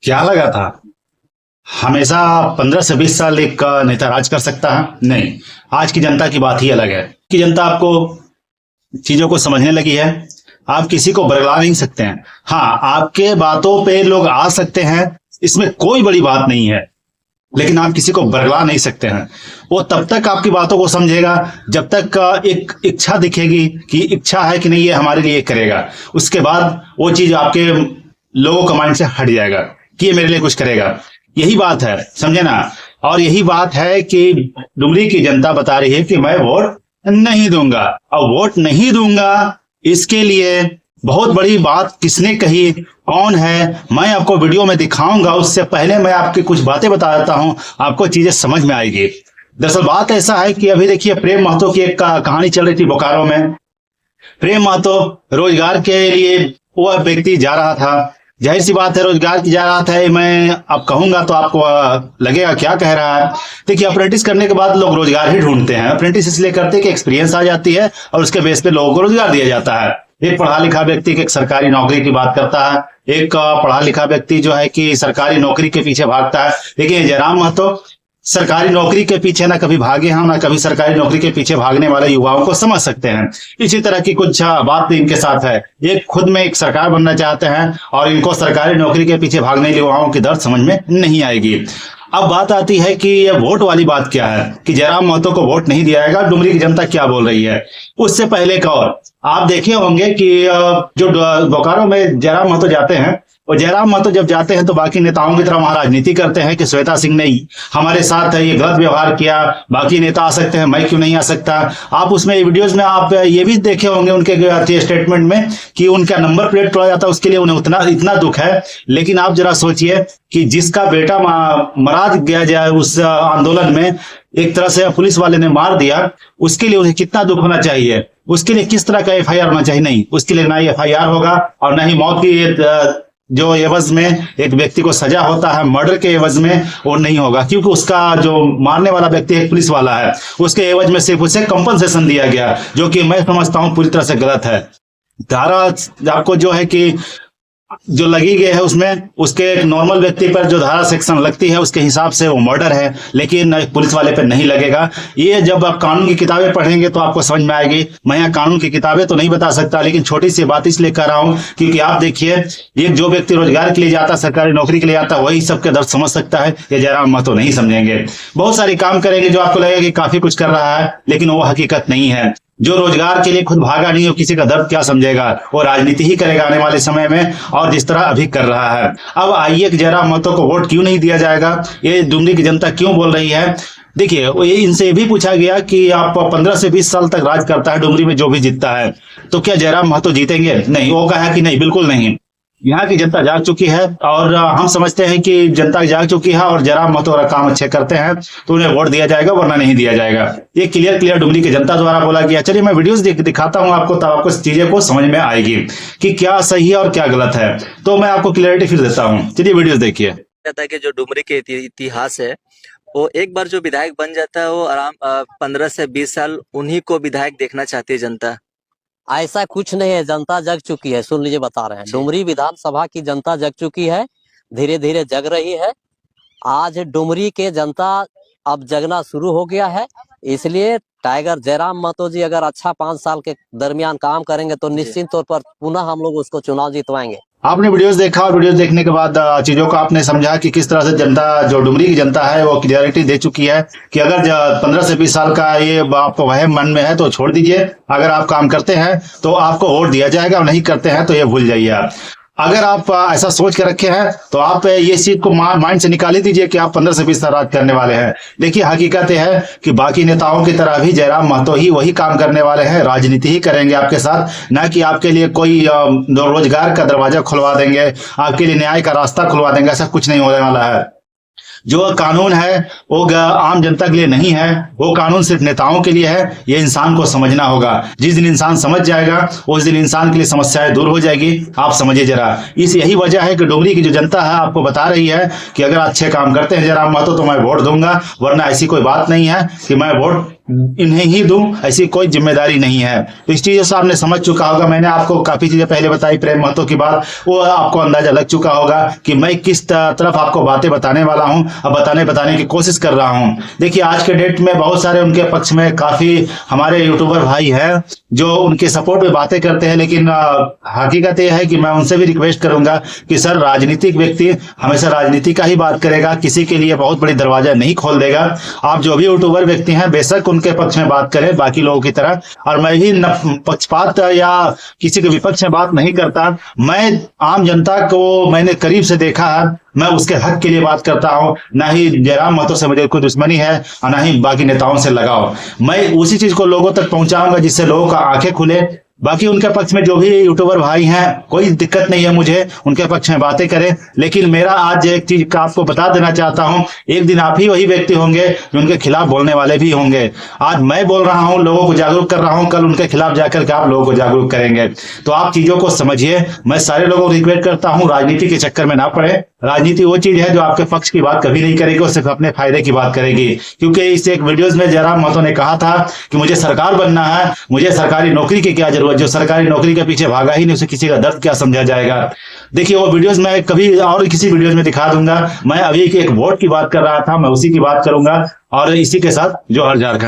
क्या लगा था हमेशा 15 से 20 साल एक नेता राज कर सकता है? नहीं। आज की जनता की बात ही अलग है कि जनता आपको चीजों को समझने लगी है। आप किसी को बरगला नहीं सकते हैं। हाँ, आपके बातों पे लोग आ सकते हैं, इसमें कोई बड़ी बात नहीं है, लेकिन आप किसी को बरगला नहीं सकते हैं। वो तब तक आपकी बातों को समझेगा जब तक एक इच्छा दिखेगी कि इच्छा है कि नहीं ये हमारे लिए करेगा। उसके बाद वो चीज आपके लोगों का माइंड से हट जाएगा कि ये मेरे लिए कुछ करेगा। यही बात है, समझे ना। और यही बात है कि डुमरी की जनता बता रही है कि मैं वोट नहीं दूंगा। और वोट नहीं दूंगा इसके लिए बहुत बड़ी बात किसने कही, कौन है, मैं आपको वीडियो में दिखाऊंगा। उससे पहले मैं आपकी कुछ बातें बता देता हूं, आपको चीजें समझ में आएगी। दरअसल बात ऐसा है कि अभी देखिए प्रेम महतो की एक कहानी चल रही थी बोकारो में। प्रेम महतो रोजगार के लिए वह व्यक्ति जा रहा था। जाहिर सी बात है, रोजगार की जा रहा था। मैं अब कहूंगा तो आपको लगेगा क्या कह रहा है। देखिए, अप्रेंटिस करने के बाद लोग रोजगार ही ढूंढते हैं। अप्रेंटिस इसलिए करते हैं कि एक्सपीरियंस आ जाती है और उसके बेस पे लोगों को रोजगार दिया जाता है। एक पढ़ा लिखा व्यक्ति एक सरकारी नौकरी की बात करता है, एक पढ़ा लिखा व्यक्ति जो है कि सरकारी नौकरी के पीछे भागता है। लेकिन जयराम महतो सरकारी नौकरी के पीछे ना कभी भागे हैं, ना कभी सरकारी नौकरी के पीछे भागने वाले युवाओं को समझ सकते हैं। इसी तरह की कुछ बात इनके साथ है। ये खुद में एक सरकार बनना चाहते हैं और इनको सरकारी नौकरी के पीछे भागने युवाओं की दर्द समझ में नहीं आएगी। अब बात आती है कि ये वोट वाली बात क्या है कि जयराम महतो को वोट नहीं दिया जाएगा। डुमरी की जनता क्या बोल रही है उससे पहले एक और आप देखे होंगे कि जो बोकारो में जयराम महतो जाते हैं, और जयराम महतो जब जाते हैं तो बाकी नेताओं की तरह वहां राजनीति करते हैं कि श्वेता सिंह ने हमारे साथ ये गलत व्यवहार किया, बाकी नेता आ सकते हैं, मैं क्यों नहीं आ सकता। आप उसमें वीडियोस में आप ये भी देखे होंगे उनके स्टेटमेंट में कि उनका नंबर प्लेट तोड़ा जाता है, उसके लिए उन्हें इतना दुख है। लेकिन आप जरा सोचिए कि जिसका बेटा मरा गया जाए उस आंदोलन में, एक तरह से पुलिस वाले ने मार दिया, उसके लिए उन्हें कितना दुख होना चाहिए, उसके लिए किस तरह का एफआईआर होना चाहिए। नहीं, उसके लिए ना ही एफआईआर होगा और ना ही मौत की जो एवज में एक व्यक्ति को सजा होता है मर्डर के एवज में, वो नहीं होगा, क्योंकि उसका जो मारने वाला व्यक्ति एक पुलिस वाला है, उसके एवज में सिर्फ उसे कंपनसेशन दिया गया, जो कि मैं समझता हूं पूरी तरह से गलत है। धारा आपको जो है कि जो लगी गई है उसमें उसके एक नॉर्मल व्यक्ति पर जो धारा सेक्शन लगती है उसके हिसाब से वो मर्डर है, लेकिन पुलिस वाले पर नहीं लगेगा। ये जब आप कानून की किताबें पढ़ेंगे तो आपको समझ में आएगी। मैं यहाँ कानून की किताबें तो नहीं बता सकता, लेकिन छोटी सी बात इसलिए कर रहा हूँ क्योंकि आप देखिए, एक जो व्यक्ति रोजगार के लिए जाता, सरकारी नौकरी के लिए जाता, वही सबके दर्द समझ सकता है। ये जयराम महतो नहीं समझेंगे। बहुत सारे काम करेंगे जो आपको लगेगा कि काफी कुछ कर रहा है, लेकिन वो हकीकत नहीं है। जो रोजगार के लिए खुद भागा नहीं हो, किसी का दर्द क्या समझेगा। वो राजनीति ही करेगा आने वाले समय में, और जिस तरह अभी कर रहा है। अब आइए कि जयराम महतो को वोट क्यों नहीं दिया जाएगा, ये डुमरी की जनता क्यों बोल रही है। देखिए, इनसे ये भी पूछा गया कि आप 15 से 20 साल तक राज करता है डुमरी में, जो भी जीतता है, तो क्या जयराम महतो जीतेंगे? नहीं। वो कहा कि नहीं, बिल्कुल नहीं। यहाँ की जनता जाग चुकी है और हम समझते हैं कि जनता जाग चुकी है और जयराम महतो अगर काम अच्छे करते हैं तो उन्हें वोट दिया जाएगा, वरना नहीं दिया जाएगा। ये क्लियर डुमरी की जनता द्वारा बोला गया। चलिए मैं वीडियोस दिखाता हूं आपको, तब आपको चीजें को समझ में आएगी कि क्या सही है और क्या गलत है। तो मैं आपको क्लियरिटी फिर देता हूँ, चलिए वीडियोस देखिए। कहता है कि जो डुमरी के इतिहास है, वो एक बार जो विधायक बन जाता है वो आराम 15 से 20 साल उन्हीं को विधायक देखना चाहती है जनता। ऐसा कुछ नहीं है, जनता जग चुकी है। सुन लीजिए, बता रहे हैं, डुमरी विधानसभा की जनता जग चुकी है, धीरे धीरे जग रही है। आज डुमरी के जनता अब जगना शुरू हो गया है। इसलिए टाइगर जयराम महतो जी अगर अच्छा 5 साल के दरमियान काम करेंगे तो निश्चित तौर पर पुनः हम लोग उसको चुनाव जितवाएंगे। आपने वीडियोस देखा और वीडियोस देखने के बाद चीजों को आपने समझा कि किस तरह से जनता, जो डुमरी की जनता है, वो क्लियरिटी दे चुकी है कि अगर 15 से 20 साल का ये आपको वहम मन में है तो छोड़ दीजिए। अगर आप काम करते हैं तो आपको वोट दिया जाएगा, और नहीं करते हैं तो ये भूल जाइए आप। अगर आप ऐसा सोच के रखे हैं तो आप ये चीज को माइंड से निकाल ही दीजिए कि आप 15 से 20 साल राज करने वाले हैं। देखिए, हकीकत यह है कि बाकी नेताओं की तरह भी जयराम महतो ही वही काम करने वाले हैं, राजनीति ही करेंगे आपके साथ, ना कि आपके लिए कोई रोजगार का दरवाजा खुलवा देंगे, आपके लिए न्याय का रास्ता खुलवा देंगे। ऐसा कुछ नहीं होने वाला है। जो कानून है वो आम जनता के लिए नहीं है, वो कानून सिर्फ नेताओं के लिए है। ये इंसान को समझना होगा। जिस दिन इंसान समझ जाएगा उस दिन इंसान के लिए समस्याएं दूर हो जाएगी। आप समझिए जरा। यही वजह है कि डुमरी की जो जनता है आपको बता रही है कि अगर अच्छे काम करते हैं जयराम महतो तो मैं वोट दूंगा, वरना ऐसी कोई बात नहीं है कि मैं वोट इन्हें ही दूं, ऐसी कोई जिम्मेदारी नहीं है। तो इस चीजों से आपने समझ चुका होगा, मैंने आपको काफी चीजें पहले बताई प्रेम महतो की बात, वो आपको अंदाजा लग चुका होगा कि मैं किस तरफ आपको बातें बताने वाला हूं और बताने की कोशिश कर रहा हूं। देखिए आज के डेट में बहुत सारे उनके पक्ष में काफी हमारे यूट्यूबर भाई हैं जो उनके सपोर्ट में बातें करते हैं, लेकिन हकीकत यह है कि मैं उनसे भी रिक्वेस्ट करूंगा कि सर, राजनीतिक व्यक्ति हमेशा राजनीति का ही बात करेगा, किसी के लिए बहुत बड़ी दरवाजा नहीं खोल देगा। आप जो भी यूट्यूबर व्यक्ति हैं बेशक उनके पक्ष में बात करें बाकी लोगों की तरह, और मैं भी पक्षपात या किसी के विपक्ष में बात नहीं करता। मैं आम जनता को मैंने करीब से देखा है, मैं उसके हक के लिए बात करता हूं, ना ही जयराम महतो से मुझे कोई दुश्मनी है और ना ही बाकी नेताओं से लगाओ। मैं उसी चीज को लोगों तक पहुंचाऊंगा जिससे लोगों का आंखें खुले। बाकी उनके पक्ष में जो भी यूट्यूबर भाई हैं कोई दिक्कत नहीं है, मुझे उनके पक्ष में बातें करें, लेकिन मेरा आज एक चीज का आपको बता देना चाहता हूं, एक दिन आप ही वही व्यक्ति होंगे जो उनके खिलाफ बोलने वाले भी होंगे। आज मैं बोल रहा हूं, लोगों को जागरूक कर रहा हूं, कल उनके खिलाफ जाकर के आप लोगों को जागरूक करेंगे। तो आप चीजों को समझिए। मैं सारे लोगों को रिक्वेस्ट करता हूं, राजनीति के चक्कर में ना पड़े। राजनीति वो चीज है जो आपके पक्ष की बात कभी नहीं करेगी, वो सिर्फ अपने फायदे की बात करेगी। क्योंकि इस एक वीडियोस में जयराम महतो ने कहा था कि मुझे सरकार बनना है, मुझे सरकारी नौकरी की क्या जरूरत, जो सरकारी नौकरी के पीछे भागा ही नहीं उसे किसी का दर्द क्या समझा जाएगा। देखिए वो वीडियोस मैं कभी और किसी वीडियोस में दिखा दूंगा। मैं अभी एक वोट की बात कर रहा था, मैं उसी की बात करूंगा। और इसी के साथ जोहर झारखंड।